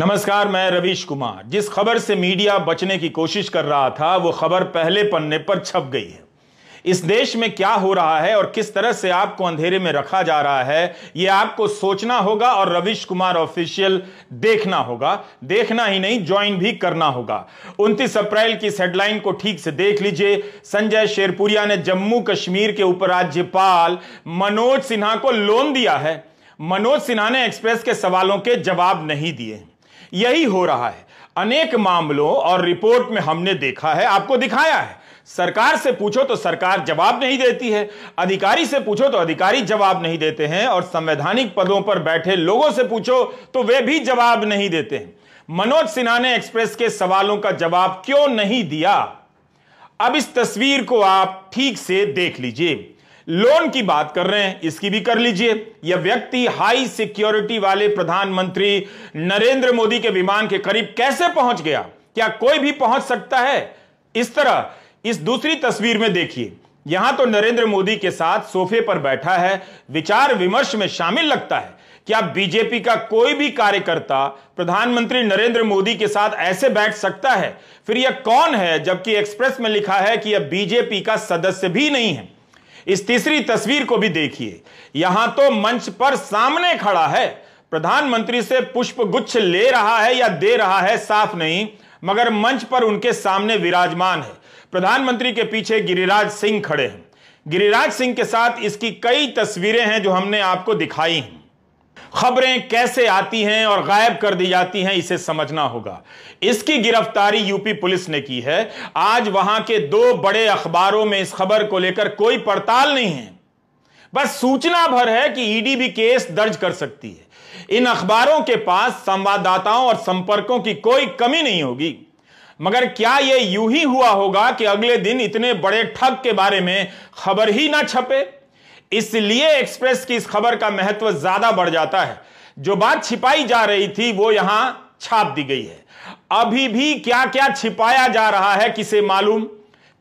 नमस्कार, मैं रवीश कुमार। जिस खबर से मीडिया बचने की कोशिश कर रहा था वो खबर पहले पन्ने पर छप गई है। इस देश में क्या हो रहा है और किस तरह से आपको अंधेरे में रखा जा रहा है, यह आपको सोचना होगा और रवीश कुमार ऑफिशियल देखना होगा। देखना ही नहीं, ज्वाइन भी करना होगा। 29 अप्रैल की इस हेडलाइन को ठीक से देख लीजिए। संजय शेरपुरिया ने जम्मू कश्मीर के उपराज्यपाल मनोज सिन्हा को लोन दिया है। मनोज सिन्हा ने एक्सप्रेस के सवालों के जवाब नहीं दिए। यही हो रहा है अनेक मामलों और रिपोर्ट में हमने देखा है, आपको दिखाया है। सरकार से पूछो तो सरकार जवाब नहीं देती है, अधिकारी से पूछो तो अधिकारी जवाब नहीं देते हैं, और संवैधानिक पदों पर बैठे लोगों से पूछो तो वे भी जवाब नहीं देते हैं। मनोज सिन्हा ने एक्सप्रेस के सवालों का जवाब क्यों नहीं दिया? अब इस तस्वीर को आप ठीक से देख लीजिए। लोन की बात कर रहे हैं, इसकी भी कर लीजिए। यह व्यक्ति हाई सिक्योरिटी वाले प्रधानमंत्री नरेंद्र मोदी के विमान के करीब कैसे पहुंच गया? क्या कोई भी पहुंच सकता है इस तरह? इस दूसरी तस्वीर में देखिए, यहां तो नरेंद्र मोदी के साथ सोफे पर बैठा है, विचार विमर्श में शामिल लगता है। क्या बीजेपी का कोई भी कार्यकर्ता प्रधानमंत्री नरेंद्र मोदी के साथ ऐसे बैठ सकता है? फिर यह कौन है, जबकि एक्सप्रेस में लिखा है कि यह बीजेपी का सदस्य भी नहीं है। इस तीसरी तस्वीर को भी देखिए, यहां तो मंच पर सामने खड़ा है, प्रधानमंत्री से पुष्प गुच्छ ले रहा है या दे रहा है साफ नहीं, मगर मंच पर उनके सामने विराजमान है। प्रधानमंत्री के पीछे गिरिराज सिंह खड़े हैं। गिरिराज सिंह के साथ इसकी कई तस्वीरें हैं जो हमने आपको दिखाई हैं। खबरें कैसे आती हैं और गायब कर दी जाती हैं, इसे समझना होगा। इसकी गिरफ्तारी यूपी पुलिस ने की है। आज वहां के दो बड़े अखबारों में इस खबर को लेकर कोई पड़ताल नहीं है, बस सूचना भर है कि ईडी भी केस दर्ज कर सकती है। इन अखबारों के पास संवाददाताओं और संपर्कों की कोई कमी नहीं होगी। मगर क्या यह यूं ही हुआ होगा कि अगले दिन इतने बड़े ठग के बारे में खबर ही ना छपे? इसलिए एक्सप्रेस की इस खबर का महत्व ज्यादा बढ़ जाता है। जो बात छिपाई जा रही थी वो यहां छाप दी गई है। अभी भी क्या क्या छिपाया जा रहा है किसे मालूम?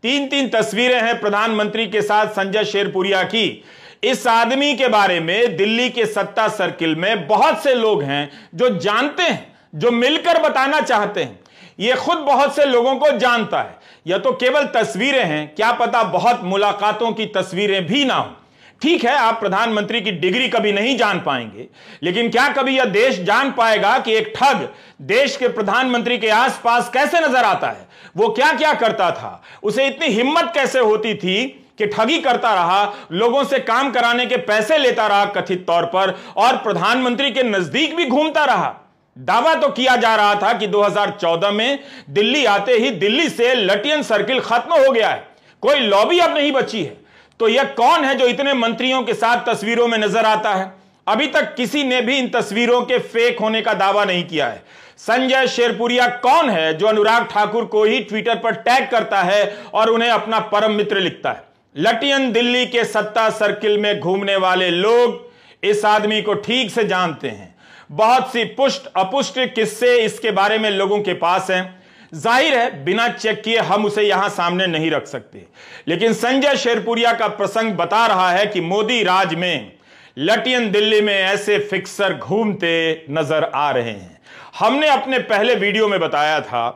तीन तस्वीरें हैं प्रधानमंत्री के साथ संजय शेरपुरिया की। इस आदमी के बारे में दिल्ली के सत्ता सर्किल में बहुत से लोग हैं जो जानते हैं, जो मिलकर बताना चाहते हैं। यह खुद बहुत से लोगों को जानता है। यह तो केवल तस्वीरें हैं, क्या पता बहुत मुलाकातों की तस्वीरें भी ना हो। ठीक है, आप प्रधानमंत्री की डिग्री कभी नहीं जान पाएंगे, लेकिन क्या कभी यह देश जान पाएगा कि एक ठग देश के प्रधानमंत्री के आसपास कैसे नजर आता है? वो क्या क्या करता था, उसे इतनी हिम्मत कैसे होती थी कि ठगी करता रहा, लोगों से काम कराने के पैसे लेता रहा कथित तौर पर, और प्रधानमंत्री के नजदीक भी घूमता रहा। दावा तो किया जा रहा था कि 2014 में दिल्ली आते ही दिल्ली से लटियन सर्किल खत्म हो गया है, कोई लॉबी अब नहीं बची है। तो यह कौन है जो इतने मंत्रियों के साथ तस्वीरों में नजर आता है? अभी तक किसी ने भी इन तस्वीरों के फेक होने का दावा नहीं किया है। संजय शेरपुरिया कौन है जो अनुराग ठाकुर को ही ट्विटर पर टैग करता है और उन्हें अपना परम मित्र लिखता है? लटियन दिल्ली के सत्ता सर्किल में घूमने वाले लोग इस आदमी को ठीक से जानते हैं। बहुत सी पुष्ट अपुष्ट किस्से इसके बारे में लोगों के पास हैं। जाहिर है बिना चेक किए हम उसे यहां सामने नहीं रख सकते, लेकिन संजय शेरपुरिया का प्रसंग बता रहा है कि मोदी राज में लटियन दिल्ली में ऐसे फिक्सर घूमते नजर आ रहे हैं। हमने अपने पहले वीडियो में बताया था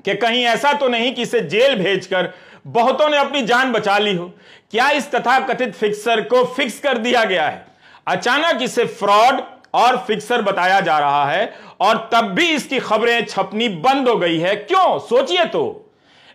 कि कहीं ऐसा तो नहीं कि इसे जेल भेजकर बहुतों ने अपनी जान बचा ली हो। क्या इस तथाकथित फिक्सर को फिक्स कर दिया गया है? अचानक इसे फ्रॉड और फिक्सर बताया जा रहा है और तब भी इसकी खबरें छपनी बंद हो गई है। क्यों? सोचिए तो।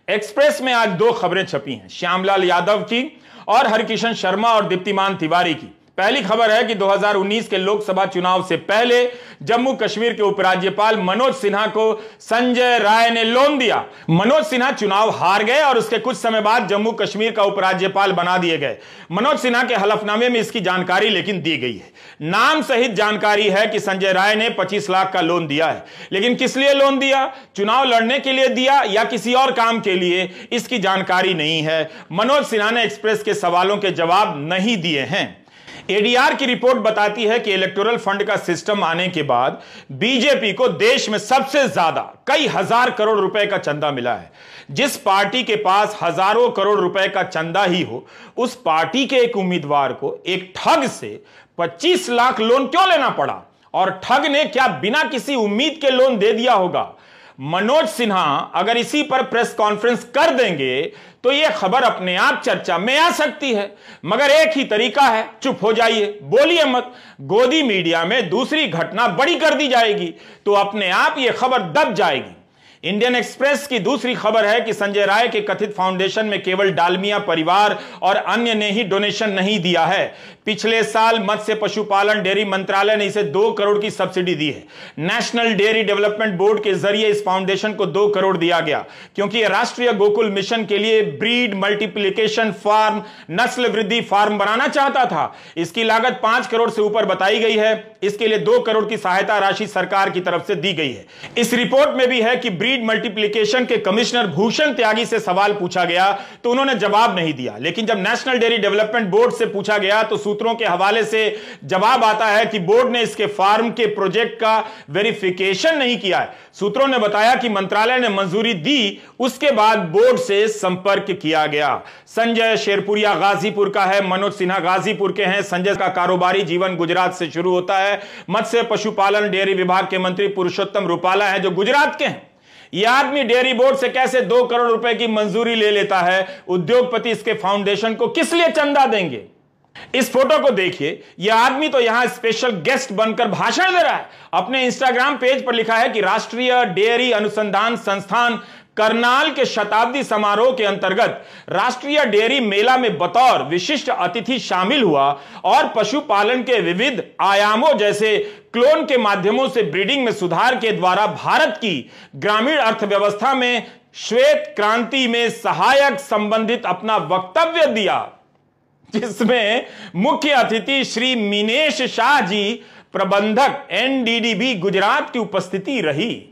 एक्सप्रेस में आज दो खबरें छपी हैं, श्यामलाल यादव की और हरकिशन शर्मा और दीप्तिमान तिवारी की। पहली खबर है कि 2019 के लोकसभा चुनाव से पहले जम्मू कश्मीर के उपराज्यपाल मनोज सिन्हा को संजय राय ने लोन दिया। मनोज सिन्हा चुनाव हार गए और उसके कुछ समय बाद जम्मू कश्मीर का उपराज्यपाल बना दिए गए। मनोज सिन्हा के हलफनामे में इसकी जानकारी लेकिन दी गई है। नाम सहित जानकारी है कि संजय राय ने 25 लाख का लोन दिया है, लेकिन किस लिए लोन दिया? चुनाव लड़ने के लिए दिया या किसी और काम के लिए? इसकी जानकारी नहीं है। मनोज सिन्हा ने एक्सप्रेस के सवालों के जवाब नहीं दिए हैं। एडीआर की रिपोर्ट बताती है कि इलेक्टोरल फंड का सिस्टम आने के बाद बीजेपी को देश में सबसे ज्यादा कई हजार करोड़ रुपए का चंदा मिला है। जिस पार्टी के पास हजारों करोड़ रुपए का चंदा ही हो, उस पार्टी के एक उम्मीदवार को एक ठग से 25 लाख लोन क्यों लेना पड़ा? और ठग ने क्या बिना किसी उम्मीद के लोन दे दिया होगा? मनोज सिन्हा अगर इसी पर प्रेस कॉन्फ्रेंस कर देंगे तो यह खबर अपने आप चर्चा में आ सकती है, मगर एक ही तरीका है, चुप हो जाइए, बोलिए मत। गोदी मीडिया में दूसरी घटना बड़ी कर दी जाएगी तो अपने आप यह खबर दब जाएगी। इंडियन एक्सप्रेस की दूसरी खबर है कि संजय राय के कथित फाउंडेशन में केवल डालमिया परिवार और अन्य ने ही डोनेशन नहीं दिया है। पिछले साल मत्स्य पशुपालन डेयरी मंत्रालय ने इसे 2 करोड़ की सब्सिडी दी है। नेशनल डेयरी डेवलपमेंट बोर्ड के जरिए इस फाउंडेशन को 2 करोड़ दिया गया क्योंकि यह राष्ट्रीय गोकुल मिशन के लिए ब्रीड मल्टीप्लिकेशन फार्म, नस्ल वृद्धि फार्म बनाना चाहता था। इसकी लागत 5 करोड़ से ऊपर बताई गई है। इसके लिए 2 करोड़ की सहायता राशि सरकार की तरफ से दी गई है। इस रिपोर्ट में भी है कि ब्रीड मल्टीप्लिकेशन के कमिश्नर भूषण त्यागी से सवाल पूछा गया तो उन्होंने जवाब नहीं दिया, लेकिन जब नेशनल डेयरी डेवलपमेंट बोर्ड से पूछा गया तो सूत्रों के हवाले से जवाब आता है कि बोर्ड ने इसके फार्म के प्रोजेक्ट का वेरिफिकेशन नहीं किया है। सूत्रों ने बताया कि मंत्रालय ने मंजूरी दी, उसके बाद बोर्ड से संपर्क किया गया। संजय शेरपुरिया गाजीपुर का है, मनोज सिन्हा गाजीपुर के हैं। संजय का कारोबारी जीवन गुजरात से शुरू होता है। मत्स्य पशुपालन डेयरी विभाग के मंत्री पुरुषोत्तम रूपाला है जो गुजरात के हैं। यह आदमी डेयरी बोर्ड से कैसे 2 करोड़ रुपए की मंजूरी ले लेता है? उद्योगपति इसके फाउंडेशन को किस लिए चंदा देंगे? इस फोटो को देखिए, यह आदमी तो यहां स्पेशल गेस्ट बनकर भाषण दे रहा है। अपने इंस्टाग्राम पेज पर लिखा है कि राष्ट्रीय डेयरी अनुसंधान संस्थान करनाल के शताब्दी समारोह के अंतर्गत राष्ट्रीय डेयरी मेला में बतौर विशिष्ट अतिथि शामिल हुआ और पशुपालन के विविध आयामों जैसे क्लोन के माध्यमों से ब्रीडिंग में सुधार के द्वारा भारत की ग्रामीण अर्थव्यवस्था में श्वेत क्रांति में सहायक संबंधित अपना वक्तव्य दिया, जिसमें मुख्य अतिथि श्री मीनेश शाह जी, प्रबंधक एनडीडीबी गुजरात की उपस्थिति रही।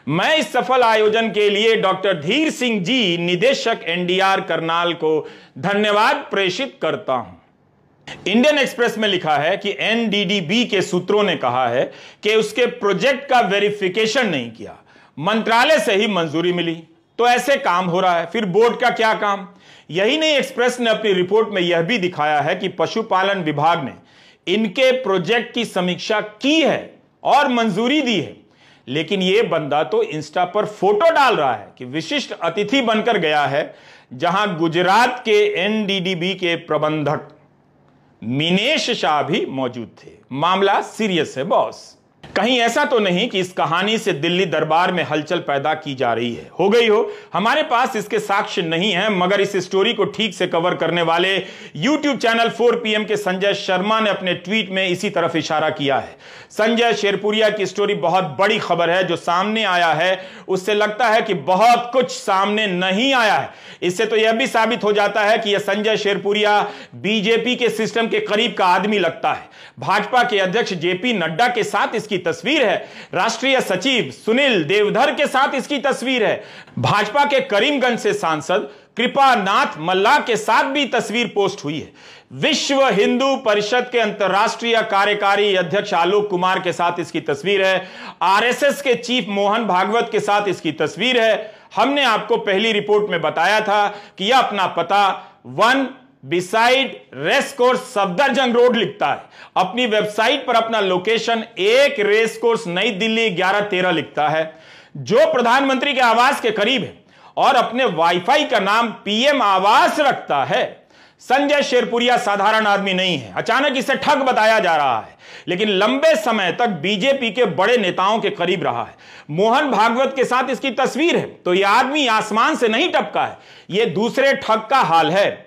मैं इस सफल आयोजन के लिए डॉक्टर धीर सिंह जी, निदेशक एनडीआर करनाल को धन्यवाद प्रेषित करता हूं। इंडियन एक्सप्रेस में लिखा है कि एनडीडीबी के सूत्रों ने कहा है कि उसके प्रोजेक्ट का वेरिफिकेशन नहीं किया, मंत्रालय से ही मंजूरी मिली, तो ऐसे काम हो रहा है, फिर बोर्ड का क्या काम? यही नहीं, एक्सप्रेस ने अपनी रिपोर्ट में यह भी दिखाया है कि पशुपालन विभाग ने इनके प्रोजेक्ट की समीक्षा की है और मंजूरी दी है, लेकिन यह बंदा तो इंस्टा पर फोटो डाल रहा है कि विशिष्ट अतिथि बनकर गया है, जहां गुजरात के एनडीडीबी के प्रबंधक मीनेश शाह भी मौजूद थे। मामला सीरियस है बॉस। कहीं ऐसा तो नहीं कि इस कहानी से दिल्ली दरबार में हलचल पैदा की जा रही है? हो गई हो, हमारे पास इसके साक्ष्य नहीं है, मगर इस स्टोरी को ठीक से कवर करने वाले YouTube चैनल 4 PM के संजय शर्मा ने अपने ट्वीट में इसी तरफ इशारा किया है। संजय शेरपुरिया की स्टोरी बहुत बड़ी खबर है जो सामने आया है, उससे लगता है कि बहुत कुछ सामने नहीं आया है। इससे तो यह भी साबित हो जाता है कि यह संजय शेरपुरिया बीजेपी के सिस्टम के करीब का आदमी लगता है। भाजपा के अध्यक्ष जेपी नड्डा के साथ इसकी तस्वीर है, राष्ट्रीय सचिव सुनील देवधर के साथ इसकी तस्वीर है, भाजपा के करीमगंज से सांसद कृपानाथ मल्ला के साथ भी तस्वीर पोस्ट हुई है, विश्व हिंदू परिषद के अंतर्राष्ट्रीय कार्यकारी अध्यक्ष आलोक कुमार के साथ इसकी तस्वीर है, आरएसएस के चीफ मोहन भागवत के साथ इसकी तस्वीर है। हमने आपको पहली रिपोर्ट में बताया था कि यह अपना पता 1 beside race course Safdarjung road लिखता है। अपनी वेबसाइट पर अपना लोकेशन 1 रेस कोर्स नई दिल्ली 1113 लिखता है, जो प्रधानमंत्री के आवास के करीब है, और अपने वाईफाई का नाम पीएम आवास रखता है। संजय शेरपुरिया साधारण आदमी नहीं है, अचानक इसे ठग बताया जा रहा है, लेकिन लंबे समय तक बीजेपी के बड़े नेताओं के करीब रहा है। मोहन भागवत के साथ इसकी तस्वीर है, तो यह आदमी आसमान से नहीं टपका है, यह दूसरे ठग का हाल है।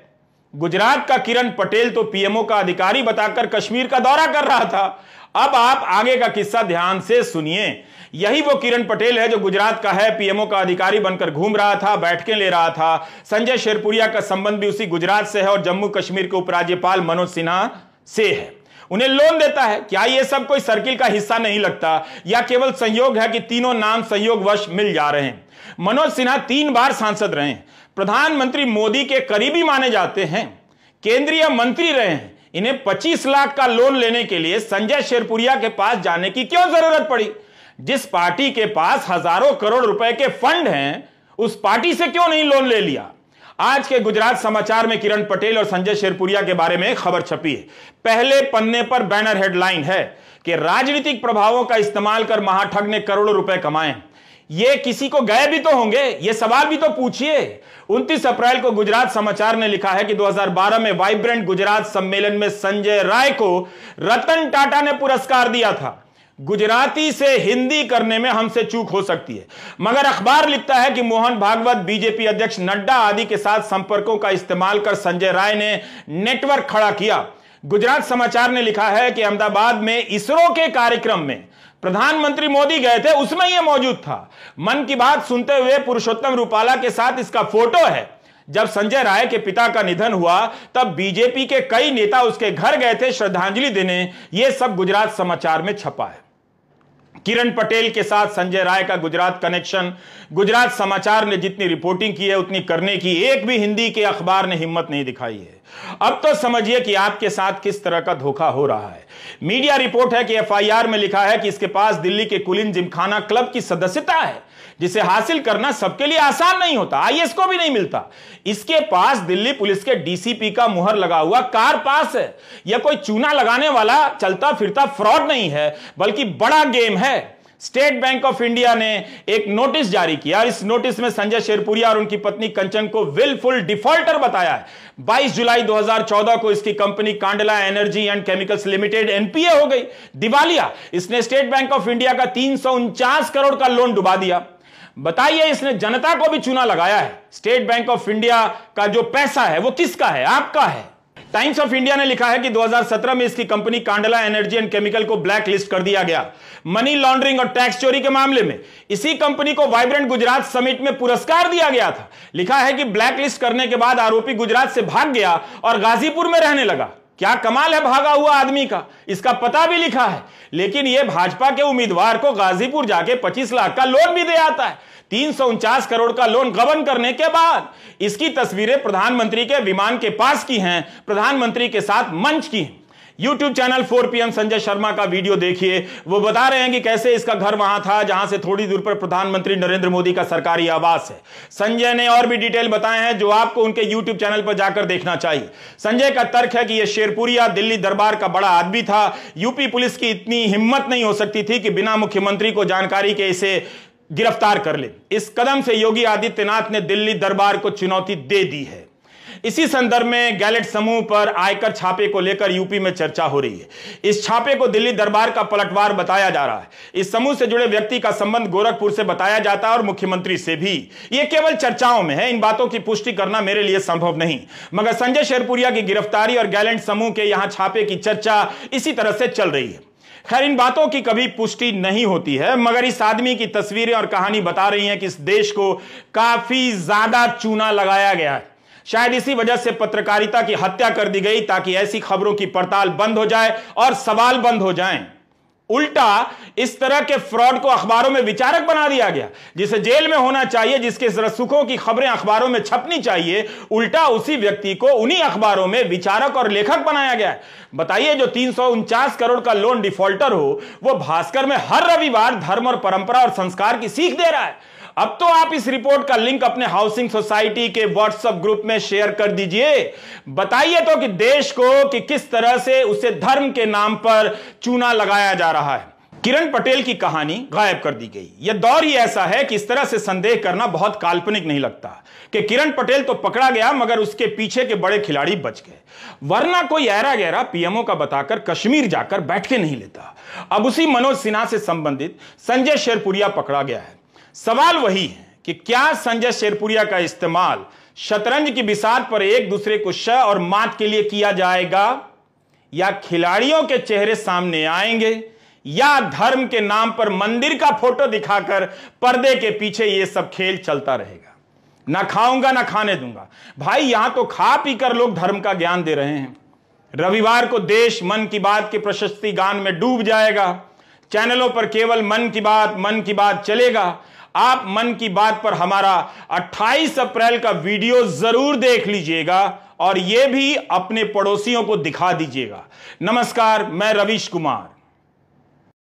गुजरात का किरण पटेल तो पीएमओ का अधिकारी बताकर कश्मीर का दौरा कर रहा था। अब आप आगे का किस्सा ध्यान से सुनिए। यही वो किरण पटेल है जो गुजरात का है, पीएमओ का अधिकारी बनकर घूम रहा था, बैठकें ले रहा था। संजय शेरपुरिया का संबंध भी उसी गुजरात से है और जम्मू कश्मीर के उपराज्यपाल मनोज सिन्हा से है। उन्हें लोन देता है। क्या यह सब कोई सर्किल का हिस्सा नहीं लगता, या केवल संयोग है कि तीनों नाम संयोगवश मिल जा रहे हैं? मनोज सिन्हा 3 बार सांसद रहे हैं, प्रधानमंत्री मोदी के करीबी माने जाते हैं, केंद्रीय मंत्री रहे हैं। इन्हें 25 लाख का लोन लेने के लिए संजय शेरपुरिया के पास जाने की क्यों जरूरत पड़ी? जिस पार्टी के पास हजारों करोड़ रुपए के फंड हैं, उस पार्टी से क्यों नहीं लोन ले लिया? आज के गुजरात समाचार में किरण पटेल और संजय शेरपुरिया के बारे में खबर छपी है। पहले पन्ने पर बैनर हेडलाइन है कि राजनीतिक प्रभावों का इस्तेमाल कर महाठग ने करोड़ों रुपए कमाए। ये किसी को गए भी तो होंगे, ये सवाल भी तो पूछिए। 29 अप्रैल को गुजरात समाचार ने लिखा है कि 2012 में वाइब्रेंट गुजरात सम्मेलन में संजय राय को रतन टाटा ने पुरस्कार दिया था। गुजराती से हिंदी करने में हमसे चूक हो सकती है, मगर अखबार लिखता है कि मोहन भागवत, बीजेपी अध्यक्ष नड्डा आदि के साथ संपर्कों का इस्तेमाल कर संजय राय ने नेटवर्क खड़ा किया। गुजरात समाचार ने लिखा है कि अहमदाबाद में इसरो के कार्यक्रम में प्रधानमंत्री मोदी गए थे, उसमें यह मौजूद था। मन की बात सुनते हुए पुरुषोत्तम रूपाला के साथ इसका फोटो है। जब संजय राय के पिता का निधन हुआ तब बीजेपी के कई नेता उसके घर गए थे श्रद्धांजलि देने। यह सब गुजरात समाचार में छपा है। किरण पटेल के साथ संजय राय का गुजरात कनेक्शन गुजरात समाचार ने जितनी रिपोर्टिंग की है उतनी करने की एक भी हिंदी के अखबार ने हिम्मत नहीं दिखाई है। अब तो समझिए कि आपके साथ किस तरह का धोखा हो रहा है। मीडिया रिपोर्ट है कि एफआईआर में लिखा है कि इसके पास दिल्ली के कुलीन जिमखाना क्लब की सदस्यता है, जिसे हासिल करना सबके लिए आसान नहीं होता, आईएएस को भी नहीं मिलता। इसके पास दिल्ली पुलिस के डीसीपी का मुहर लगा हुआ कार पास है। यह कोई चूना लगाने वाला चलता फिरता फ्रॉड नहीं है, बल्कि बड़ा गेम है। स्टेट बैंक ऑफ इंडिया ने एक नोटिस जारी किया और इस नोटिस में संजय शेरपुरिया और उनकी पत्नी कंचन को विलफुल डिफॉल्टर बताया है। 22 जुलाई 2014 को इसकी company Kandla energy and chemicals limited NPA हो गई, दिवालिया। इसने स्टेट बैंक ऑफ इंडिया का 349 करोड़ का लोन डुबा दिया। बताइए, इसने जनता को भी चूना लगाया है। स्टेट बैंक ऑफ इंडिया का जो पैसा है वो किसका है? आपका है। टाइम्स ऑफ इंडिया ने लिखा है कि 2017 में इसकी company Kandla energy and chemical को ब्लैक लिस्ट कर दिया गया मनी लॉन्ड्रिंग और टैक्स चोरी के मामले में। इसी कंपनी को वाइब्रेंट गुजरात समिट में पुरस्कार दिया गया था। लिखा है कि ब्लैक लिस्ट करने के बाद आरोपी गुजरात से भाग गया और गाजीपुर में रहने लगा। क्या कमाल है भागा हुआ आदमी का, इसका पता भी लिखा है। लेकिन यह भाजपा के उम्मीदवार को गाजीपुर जाके 25 लाख का लोन भी दे आता है। 349 करोड़ का लोन गबन करने के बाद इसकी तस्वीरें प्रधानमंत्री के विमान के पास की हैं, प्रधानमंत्री के साथ मंच की हैं। YouTube channel 4 PM Sanjay Sharma का वीडियो देखिए। वो बता रहे हैं कि कैसे इसका घर वहां था जहां से थोड़ी दूर पर प्रधानमंत्री नरेंद्र मोदी का सरकारी आवास है। संजय ने और भी डिटेल बताए हैं जो आपको उनके YouTube चैनल पर जाकर देखना चाहिए। संजय का तर्क है कि यह शेरपुरिया दिल्ली दरबार का बड़ा आदमी था। यूपी पुलिस की इतनी हिम्मत नहीं हो सकती थी कि बिना मुख्यमंत्री को जानकारी के इसे गिरफ्तार कर ले। इस कदम से योगी आदित्यनाथ ने दिल्ली दरबार को चुनौती दे दी है। इसी संदर्भ में गैलेट समूह पर आयकर छापे को लेकर यूपी में चर्चा हो रही है। इस छापे को दिल्ली दरबार का पलटवार बताया जा रहा है। इस समूह से जुड़े व्यक्ति का संबंध गोरखपुर से बताया जाता है और मुख्यमंत्री से भी। यह केवल चर्चाओं में है, इन बातों की पुष्टि करना मेरे लिए संभव नहीं। मगर संजय शेरपुरिया की गिरफ्तारी और गैलेट समूह के यहां छापे की चर्चा इसी तरह से चल रही है। खैर, इन बातों की कभी पुष्टि नहीं होती है, मगर इस आदमी की तस्वीरें और कहानी बता रही हैं कि इस देश को काफी ज्यादा चूना लगाया गया है। शायद इसी वजह से पत्रकारिता की हत्या कर दी गई, ताकि ऐसी खबरों की पड़ताल बंद हो जाए और सवाल बंद हो जाएं। उल्टा इस तरह के फ्रॉड को अखबारों में विचारक बना दिया गया, जिसे जेल में होना चाहिए, जिसके सुखों की खबरें अखबारों में छपनी चाहिए, उल्टा उसी व्यक्ति को उन्हीं अखबारों में विचारक और लेखक बनाया गया है। बताइए, जो 349 करोड़ का लोन डिफॉल्टर हो वो भास्कर में हर रविवार धर्म और परंपरा और संस्कार की सीख दे रहा है। अब तो आप इस रिपोर्ट का लिंक अपने हाउसिंग सोसाइटी के व्हाट्सएप ग्रुप में शेयर कर दीजिए। बताइए तो कि देश को कि किस तरह से उसे धर्म के नाम पर चूना लगाया जा रहा है। किरण पटेल की कहानी गायब कर दी गई। यह दौर ही ऐसा है कि इस तरह से संदेह करना बहुत काल्पनिक नहीं लगता कि किरण पटेल तो पकड़ा गया मगर उसके पीछे के बड़े खिलाड़ी बच गए। वरना कोई ऐरा गहरा पीएमओ का बताकर कश्मीर जाकर बैठ के नहीं लेता। अब उसी मनोज सिन्हा से संबंधित संजय शेरपुरिया पकड़ा गया है। सवाल वही है कि क्या संजय शेरपुरिया का इस्तेमाल शतरंज की बिसात पर एक दूसरे को शह और मात के लिए किया जाएगा, या खिलाड़ियों के चेहरे सामने आएंगे, या धर्म के नाम पर मंदिर का फोटो दिखाकर पर्दे के पीछे यह सब खेल चलता रहेगा। ना खाऊंगा ना खाने दूंगा। भाई, यहां तो खा पीकर लोग धर्म का ज्ञान दे रहे हैं। रविवार को देश मन की बात के प्रशस्ति गान में डूब जाएगा। चैनलों पर केवल मन की बात चलेगा। आप मन की बात पर हमारा 28 अप्रैल का वीडियो जरूर देख लीजिएगा और यह भी अपने पड़ोसियों को दिखा दीजिएगा। नमस्कार, मैं रवीश कुमार।